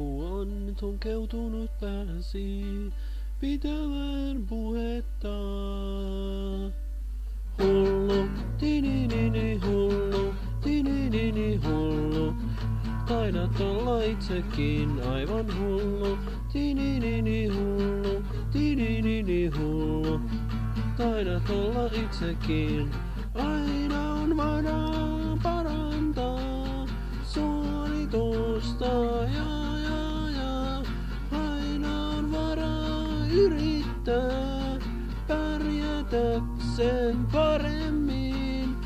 Joku on tunkeutunut pääsi pitämään puhetta. Hullu, tininini hullu, tininini hullu. Taidat olla itsekin aivan hullu, tininini hullu, tininini hullu. Taidat olla itsekin, aina on varaa parantaa suoritusta ja. Aina on varaa yrittää pärjätäkseen paremmin.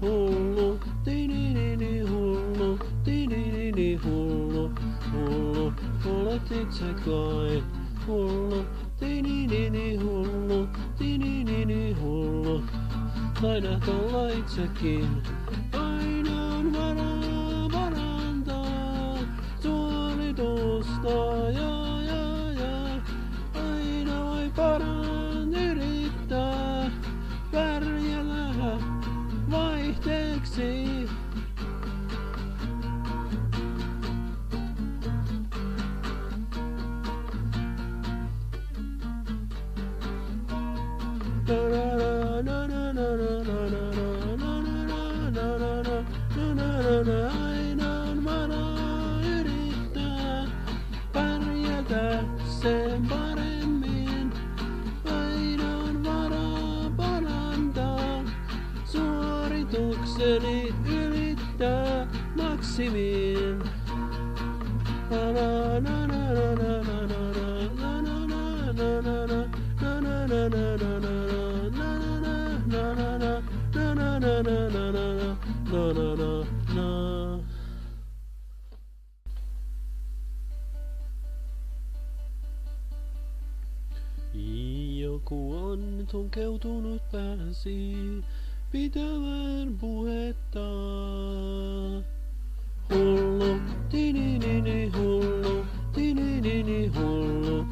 Hullu, tininini hullu, tininini hullu, hullu, olet itse kai. Hullu, tininini hullu, tininini hullu. Taidat olla itsekin, aina on varaa parantaa suoritusta ja. Aina voi paran yrittää pärjätä vaihteeksi. Aina on varaa yrittää pärjätä sen paremmin. Aina on varaa parantaa suoritukseni ylittää maksimiin. Joku on tunkeutunut pääsi pitämään puhetta. Hullu, tininini hullu, tininini hullu.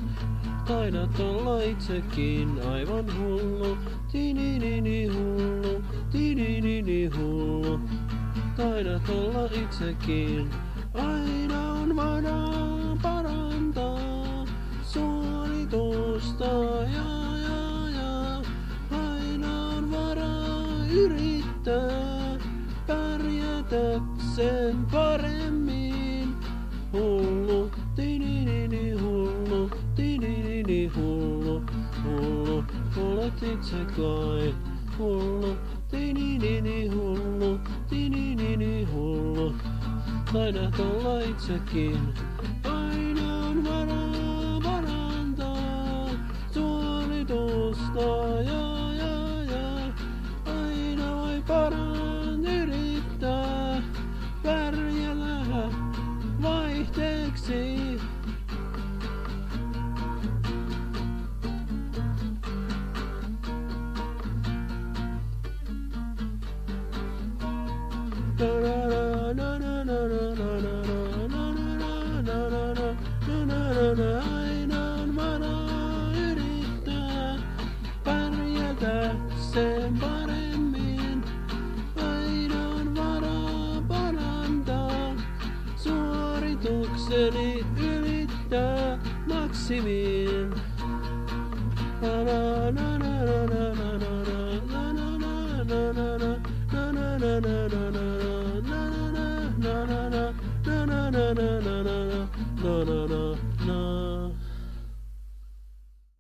Taidat olla itsekin aivan hullu, tininini hullu, tininini hullu. Taidat olla itsekin, aina on varaa parantaa suoritusta ja. Aina on varaa yrittää pärjätäkseen paremmin. Hullu, tininini hullu, tininini hullu, hullu, olet itse kai. Hullu, tininini hullu, tininini hullu. Taidat olla itsekin, aina on varaa parantaa suoritusta ja. Aina voi paran yrittää pärjätä vaihteeksi. Aina on varaa yrittää pärjätä sen paremmin. Aina on varaa parantaa suoritukseni ylittää maksimiin. Na